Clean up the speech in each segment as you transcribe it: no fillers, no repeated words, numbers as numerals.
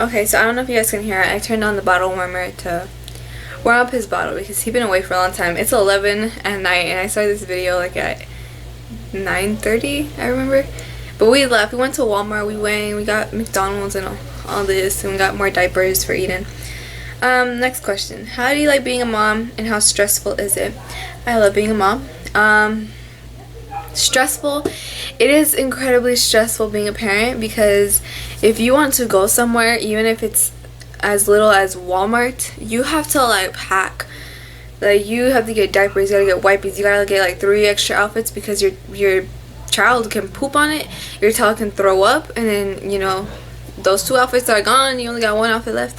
Okay, so I don't know if you guys can hear it. I turned on the bottle warmer to warm up his bottle because he's been away for a long time. It's 11 at night and I started this video like at 9:30, I remember. But we left. We went to Walmart. We got McDonald's and all this, and we got more diapers for Eden. Next question. How do you like being a mom and how stressful is it? I love being a mom. Stressful. It is incredibly stressful being a parent because if you want to go somewhere, even if it's as little as Walmart, you have to like pack. Like you have to get diapers, you gotta get wipes, you gotta get like 3 extra outfits because your child can poop on it, your child can throw up, and then you know those 2 outfits are gone. You only got 1 outfit left.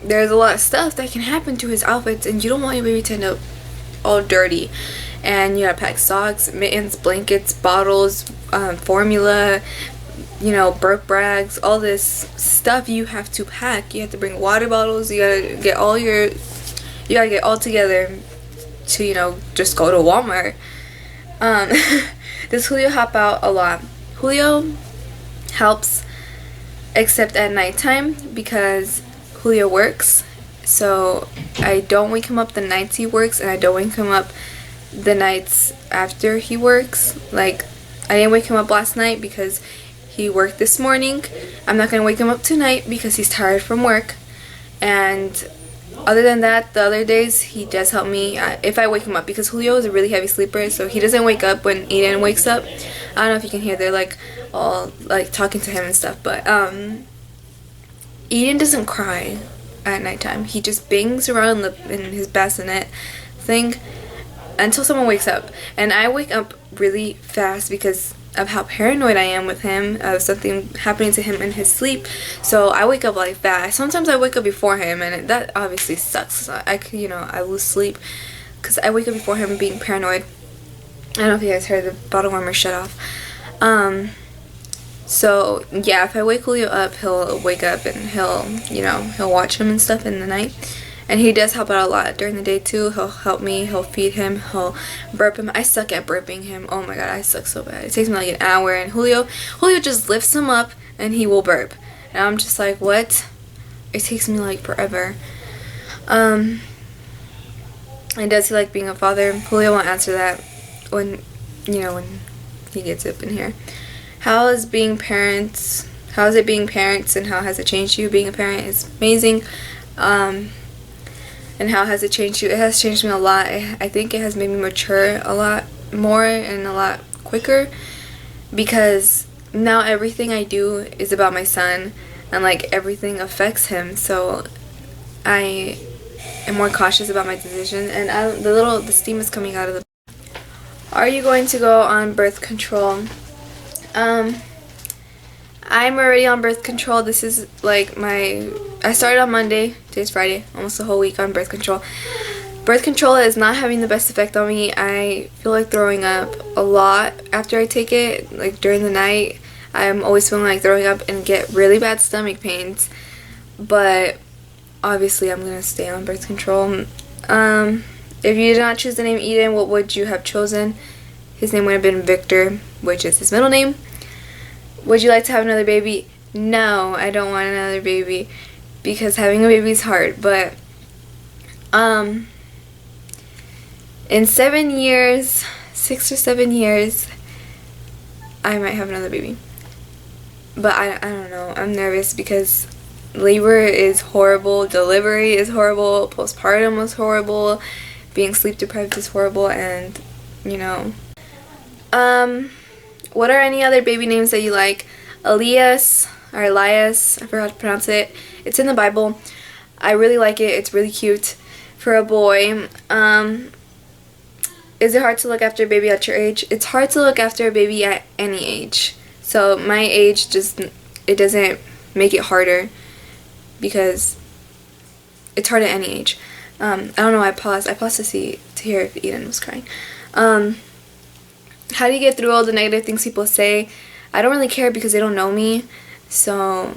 There's a lot of stuff that can happen to his outfits, and you don't want your baby to end up all dirty. And you gotta pack socks, mittens, blankets, bottles, formula, you know, burp bags, all this stuff you have to pack. You have to bring water bottles. You gotta get all together to, you know, just go to Walmart. Does Julio help out a lot? Julio helps except at nighttime because Julio works. So I don't wake him up the nights he works, and I don't wake him up the nights after he works. Like I didn't wake him up last night because he worked this morning. I'm not gonna wake him up tonight because he's tired from work. And other than that, the other days he does help me if I wake him up, because Julio is a really heavy sleeper, so he doesn't wake up when Eden wakes up. I don't know if you can hear, they're like all like talking to him and stuff, but Eden doesn't cry at nighttime. He just bangs around in his bassinet thing until someone wakes up. And I wake up really fast because of how paranoid I am with him, of something happening to him in his sleep. So I wake up like that. Sometimes I wake up before him, and that obviously sucks. I lose sleep because I wake up before him being paranoid. I don't know if you guys heard the bottle warmer shut off. So yeah, if I wake Julio up, he'll wake up and he'll watch him and stuff in the night. And he does help out a lot during the day too. He'll help me, he'll feed him, he'll burp him. I suck at burping him. Oh my god, I suck so bad. It takes me like an hour, and Julio just lifts him up and he will burp. And I'm just like, what? It takes me like forever. And does he like being a father? Julio won't answer that when he gets up in here. How is it being parents, and how has it changed you? Being a parent is amazing. And how has it changed you? It has changed me a lot. I think it has made me mature a lot more and a lot quicker, because now everything I do is about my son, and like everything affects him. So I am more cautious about my decisions, and the steam is coming out of the. Are you going to go on birth control? I'm already on birth control. This is like I started on Monday. Today's Friday. Almost a whole week on birth control. Birth control is not having the best effect on me. I feel like throwing up a lot after I take it. Like during the night, I'm always feeling like throwing up and get really bad stomach pains. But obviously I'm going to stay on birth control. If you did not choose the name Eden, what would you have chosen? His name would have been Victor, which is his middle name. Would you like to have another baby? No, I don't want another baby because having a baby is hard. But in 7 years, 6 or 7 years, I might have another baby. But I don't know. I'm nervous because labor is horrible, delivery is horrible, postpartum was horrible, being sleep deprived is horrible, and what are any other baby names that you like? Elias, or Elias, I forgot to pronounce it. It's in the Bible. I really like it. It's really cute for a boy. Is it hard to look after a baby at your age? It's hard to look after a baby at any age. So my age it doesn't make it harder because it's hard at any age. I don't know why I paused. I paused to hear if Eden was crying. How do you get through all the negative things people say? I don't really care because they don't know me. So,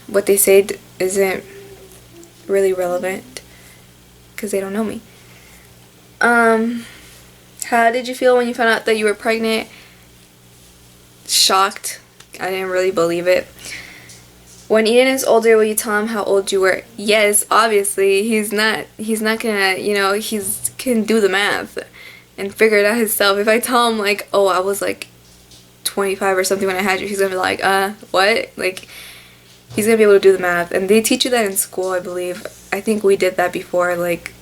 what they say isn't really relevant because they don't know me. How did you feel when you found out that you were pregnant? Shocked. I didn't really believe it. When Eden is older, will you tell him how old you were? Yes, obviously. He's not gonna, he can do the math and figure it out himself. If I tell him, like, oh, I was like 25 or something when I had you, he's gonna be like, what? Like, he's gonna be able to do the math. And they teach you that in school, I believe. I think we did that before, like,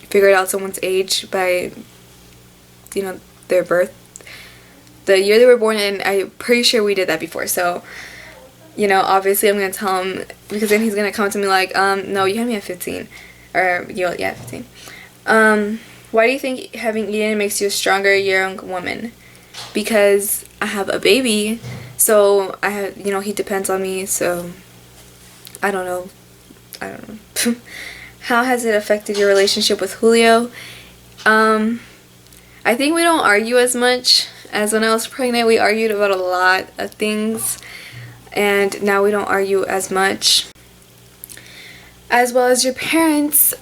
figured out someone's age by, their birth, the year they were born in. I'm pretty sure we did that before. So, obviously I'm gonna tell him, because then he's gonna come to me like, no, you had me at 15, or yeah, 15. Why do you think having Eden makes you a stronger young woman? Because I have a baby, so I have, he depends on me, so I don't know. How has it affected your relationship with Julio? I think we don't argue as much as when I was pregnant. We argued about a lot of things, and now we don't argue as much. As well as your parents,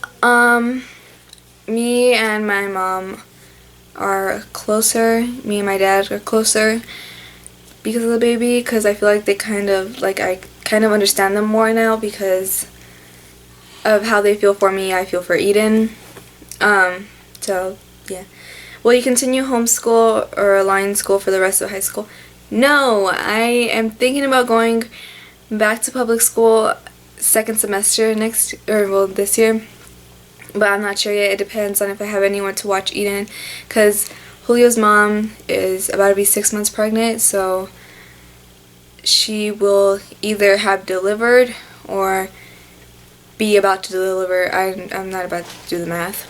me and my mom are closer. Me and my dad are closer because of the baby, because I feel like they I kind of understand them more now because of how they feel for me. I feel for Eden. So yeah. Will you continue homeschool or online school for the rest of high school? No, I am thinking about going back to public school second semester this year, but I'm not sure yet. It depends on if I have anyone to watch Eden, because Julio's mom is about to be 6 months pregnant, so she will either have delivered or be about to deliver. I'm not about to do the math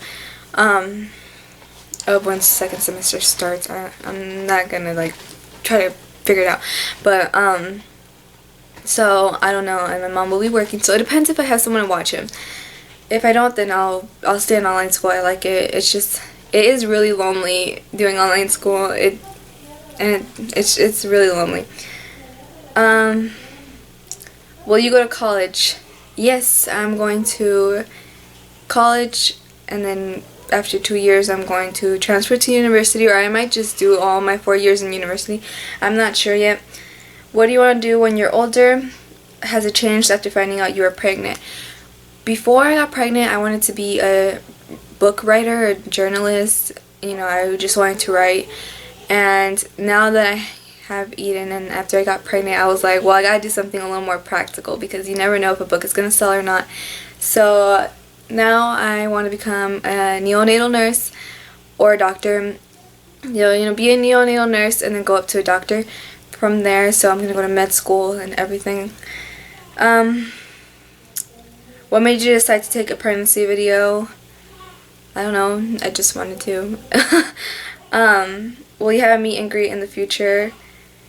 of when second semester starts. I'm not gonna try to figure it out, but so I don't know. And my mom will be working, so it depends if I have someone to watch him. If I don't, then I'll stay in online school. I like it. It's just, it is really lonely doing online school. It's really lonely. Will you go to college? Yes, I'm going to college, and then after 2 years I'm going to transfer to university, or I might just do all my 4 years in university. I'm not sure yet. What do you want to do when you're older? Has it changed after finding out you were pregnant? Before I got pregnant, I wanted to be a book writer, a journalist. I just wanted to write. And now that I have Eden, and after I got pregnant, I was like, well, I gotta do something a little more practical, because you never know if a book is gonna sell or not. So now I want to become a neonatal nurse or a doctor. Be a neonatal nurse and then go up to a doctor from there. So I'm gonna go to med school and everything. What made you decide to take a pregnancy video? I don't know. I just wanted to. Will you have a meet and greet in the future?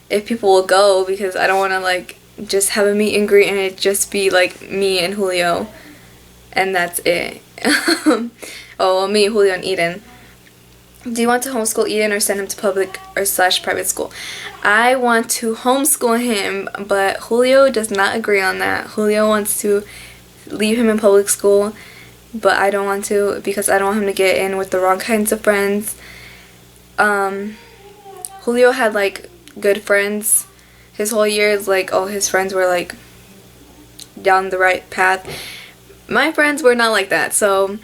If people will go, because I don't want to just have a meet and greet and it just be me and Julio, and that's it. Oh, well, me, Julio, and Eden. Do you want to homeschool Eden or send him to public or / private school? I want to homeschool him, but Julio does not agree on that. Julio wants to leave him in public school, but I don't want to, because I don't want him to get in with the wrong kinds of friends. Julio had good friends his whole year. All his friends were down the right path. My friends were not like that, so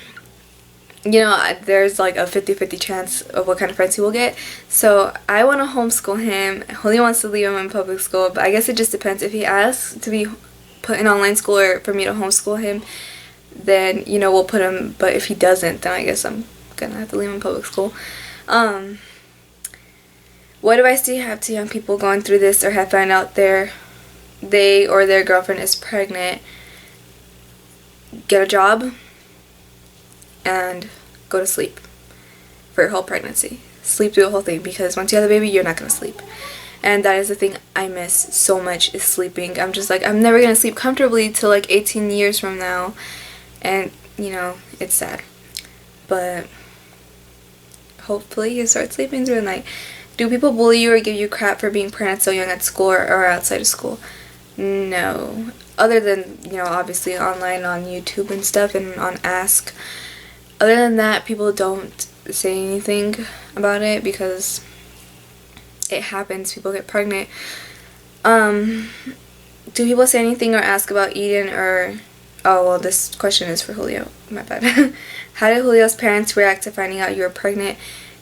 there's a 50-50 chance of what kind of friends he will get. So I want to homeschool him. Julio wants to leave him in public school, but I guess it just depends. If he asks to be put in online school or for me to homeschool him, then we'll put him. But if he doesn't, then I guess I'm gonna have to leave him in public school. What advice do you have to young people going through this or have found out they or their girlfriend is pregnant? Get a job and go to sleep for your whole pregnancy. Sleep through the whole thing, because once you have the baby, you're not going to sleep. And that is the thing I miss so much, is sleeping. I'm just I'm never going to sleep comfortably till 18 years from now. And, it's sad. But hopefully you start sleeping through the night. Do people bully you or give you crap for being pregnant so young at school or outside of school? No. Other than, obviously online on YouTube and stuff and on Ask. Other than that, people don't say anything about it because it happens. People get pregnant. do people say anything or ask about Eden or... Oh, well, this question is for Julio. My bad. How did Julio's parents react to finding out you were pregnant?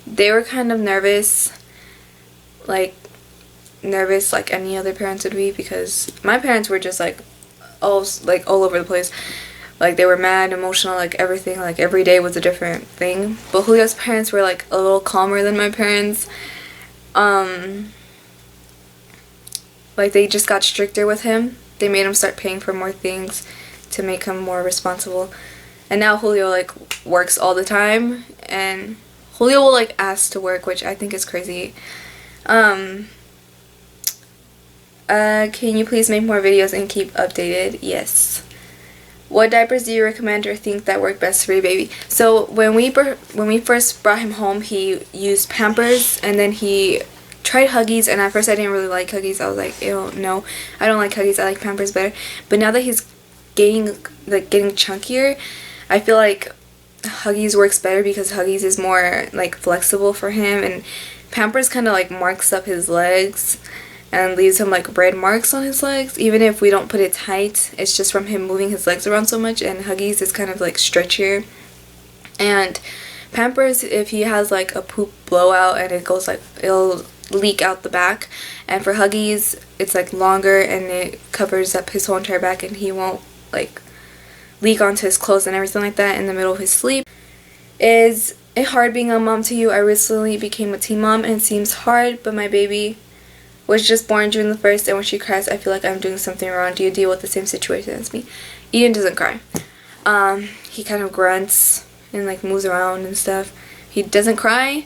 They were kind of nervous. Like any other parents would be, because my parents were just like all over the place. Like, they were mad, emotional, like everything. Like, every day was a different thing. But Julio's parents were like a little calmer than my parents. Like, they just got stricter with him. They made him start paying for more things to make him more responsible. And now Julio like works all the time, and Julio will like ask to work, which I think is crazy. Can you please make more videos and keep updated? Yes. What diapers do you recommend or think that work best for your baby? So when we first brought him home, he used Pampers, and then he tried Huggies, and at first I didn't really like Huggies. I was like, ew, no, I don't like Huggies. I like Pampers better. But now that he's getting chunkier, I feel like Huggies works better because Huggies is more like flexible for him, and Pampers kind of like marks up his legs and leaves him like red marks on his legs. Even if we don't put it tight, it's just from him moving his legs around so much. And Huggies is kind of like stretchier. And Pampers, if he has like a poop blowout and it goes like, it'll leak out the back. And for Huggies, it's like longer and it covers up his whole entire back, and he won't like leak onto his clothes and everything like that in the middle of his sleep. Is it hard being a mom to you? I recently became a teen mom and it seems hard, but my baby was just born June the 1st, and when she cries I feel like I'm doing something wrong. Do you deal with the same situation as me? Eden doesn't cry. He kind of grunts and like moves around and stuff. He doesn't cry,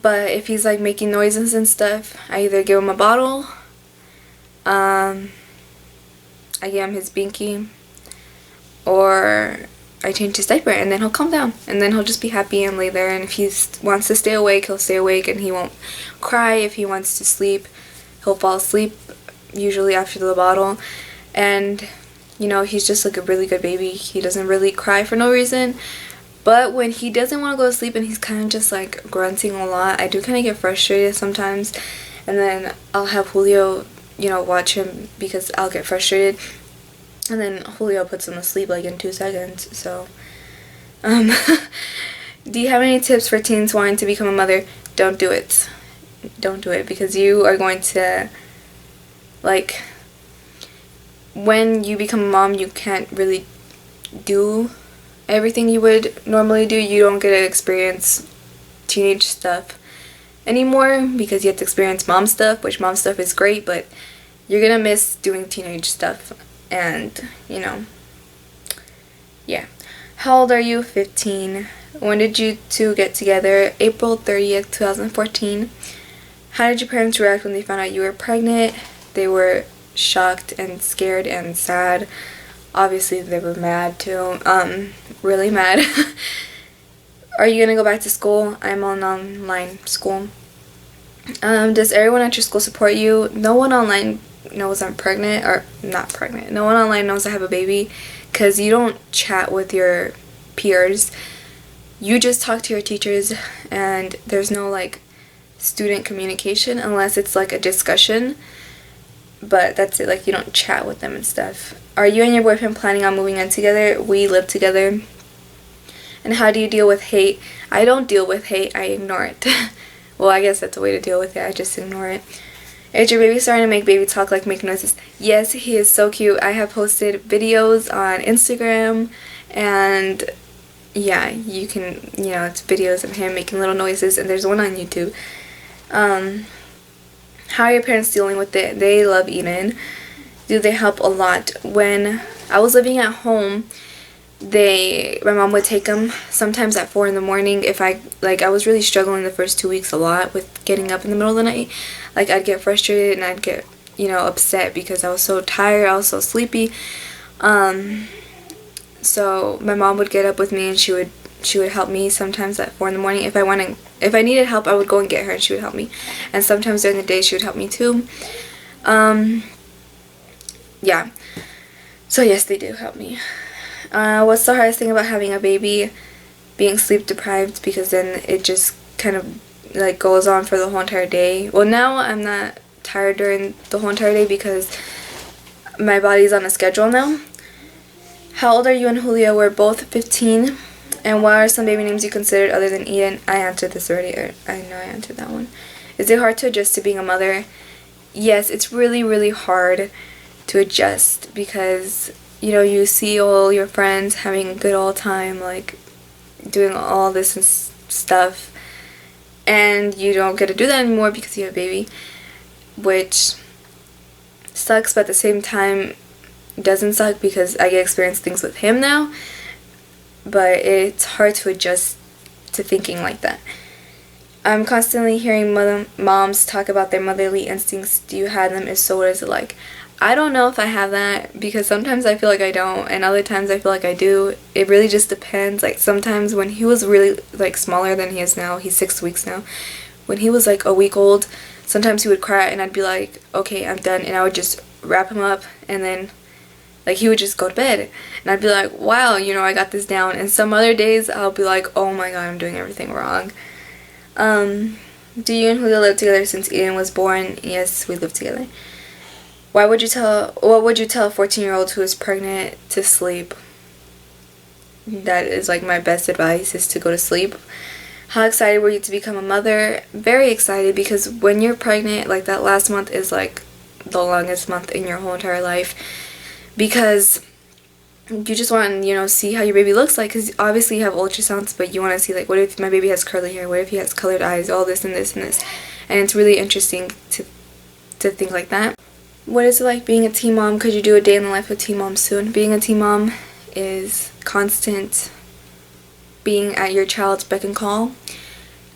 but if he's like making noises and stuff, I either give him a bottle, I give him his binky, or I change his diaper, and then he'll calm down, and then he'll just be happy and lay there. And if he wants to stay awake, he'll stay awake, and he won't cry. If he wants to sleep, he'll fall asleep, usually after the bottle. And you know, he's just like a really good baby. He doesn't really cry for no reason. But when he doesn't want to go to sleep and he's kind of just like grunting a lot, I do kind of get frustrated sometimes. And then I'll have Julio, you know, watch him because I'll get frustrated. And then Julio puts him to sleep like in 2 seconds. So, do you have any tips for teens wanting to become a mother? Don't do it. Don't do it, because you are going to, like, when you become a mom, you can't really do everything you would normally do. You don't get to experience teenage stuff anymore because you have to experience mom stuff, which mom stuff is great, but you're gonna miss doing teenage stuff. And you know, yeah. How old are you? 15. When did you two get together? April 30th, 2014. How did your parents react when they found out you were pregnant? They were shocked and scared and sad. Obviously they were mad too, really mad. Are you gonna go back to school? I'm on online school. Does everyone at your school support you? No one online knows I'm pregnant, or not pregnant. No one online knows I have a baby, because you don't chat with your peers. You just talk to your teachers, and there's no like student communication unless it's like a discussion. But that's it, like you don't chat with them and stuff. Are you and your boyfriend planning on moving in together? We live together. And how do you deal with hate? I don't deal with hate, I ignore it. Well, I guess that's a way to deal with it, I just ignore it. Is your baby starting to make baby talk, like make noises? Yes, he is so cute. I have posted videos on Instagram, and yeah, you can, you know, it's videos of him making little noises, and there's one on YouTube. How are your parents dealing with it? They love Eden. Do they help a lot? When I was living at home, my mom would take them sometimes at 4 in the morning. If I was really struggling the first 2 weeks a lot with getting up in the middle of the night. Like, I'd get frustrated and I'd get, you know, upset because I was so tired, I was so sleepy. So my mom would get up with me, and she would help me sometimes at 4 in the morning. If I needed help, I would go and get her, and she would help me. And sometimes during the day, she would help me too. Yeah. So yes, they do help me. What's the hardest thing about having a baby? Being sleep deprived, because then it just kind of like goes on for the whole entire day. Well, now I'm not tired during the whole entire day because my body's on a schedule now. How old are you and Julio? We're both 15. And what are some baby names you considered other than Eden? I answered this already. I know I answered that one. Is it hard to adjust to being a mother? Yes, it's really, really hard to adjust because, you know, you see all your friends having a good old time, like, doing all this and stuff, and you don't get to do that anymore because you have a baby, which sucks, but at the same time doesn't suck because I get to experience things with him now, but it's hard to adjust to thinking like that. I'm constantly hearing moms talk about their motherly instincts. Do you have them? If so, what is it like? I don't know if I have that because sometimes I feel like I don't and other times I feel like I do. It really just depends. Like sometimes when he was really like smaller than he is now, he's 6 weeks now. When he was like a week old, sometimes he would cry and I'd be like, okay, I'm done, and I would just wrap him up and then like he would just go to bed and I'd be like, wow, you know, I got this down. And some other days I'll be like, oh my god, I'm doing everything wrong. Do you and Julio live together since Eden was born? Yes, we live together. What would you tell a 14-year-old who is pregnant to sleep? That is like my best advice, is to go to sleep. How excited were you to become a mother? Very excited, because when you're pregnant, like that last month is like the longest month in your whole entire life, because you just want to, you know, see how your baby looks like, because obviously you have ultrasounds, but you want to see like, what if my baby has curly hair, what if he has colored eyes, all this and this and this, and it's really interesting to think like that. What is it like being a teen mom? Could you do a day in the life of teen mom soon? Being a teen mom is constant being at your child's beck and call,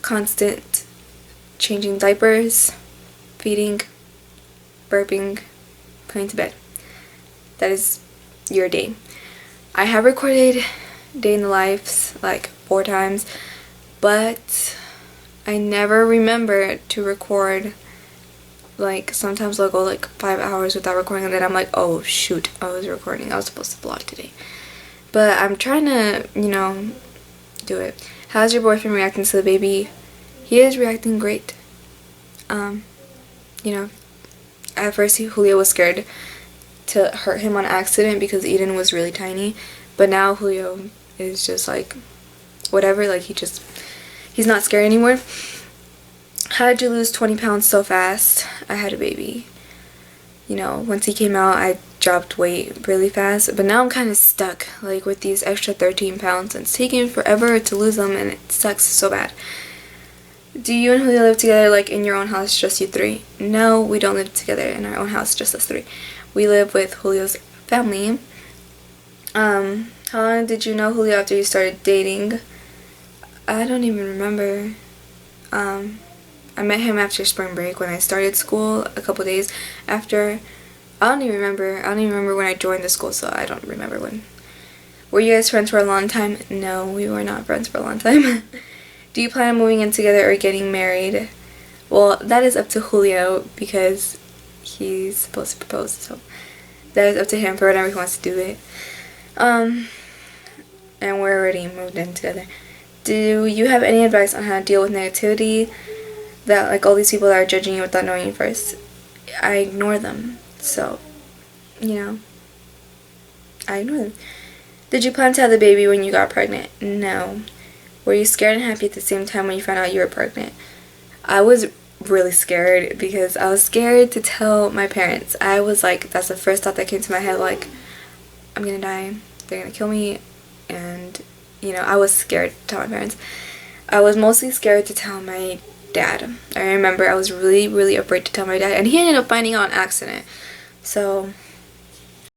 constant changing diapers, feeding, burping, putting to bed. That is your day. I have recorded day in the lives like 4 times, but I never remember to record. Like sometimes I'll go like 5 hours without recording and then I'm like, oh shoot, I was recording, I was supposed to vlog today. But I'm trying to, you know, do it. How's your boyfriend reacting to the baby? He is reacting great. You know, at first Julio was scared to hurt him on accident because Eden was really tiny, but now Julio is just like whatever, like he's not scared anymore. How did you lose 20 pounds so fast? I had a baby. You know, once he came out, I dropped weight really fast, but now I'm kind of stuck, like with these extra 13 pounds. It's taking forever to lose them, and it sucks so bad. Do you and Julio live together, like in your own house, just you 3? No, we don't live together in our own house, just us 3. We live with Julio's family. How long did you know Julio after you started dating? I don't even remember. I met him after spring break when I started school, a couple days after. I don't even remember when I joined the school, so I don't remember when. Were you guys friends for a long time? No, we were not friends for a long time. Do you plan on moving in together or getting married? Well, that is up to Julio because he's supposed to propose, so that is up to him for whenever he wants to do it. And we're already moved in together. Do you have any advice on how to deal with negativity? That like all these people that are judging you without knowing you first? I ignore them, so you know, I ignore them. Did you plan to have the baby when you got pregnant? No. Were you scared and happy at the same time when you found out you were pregnant? I was really scared because I was scared to tell my parents. I was like, that's the first thought that came to my head, like, I'm gonna die, they're gonna kill me, and you know, I was scared to tell my parents. I was mostly scared to tell my dad. I remember I was really, really afraid to tell my dad, and he ended up finding out on accident. So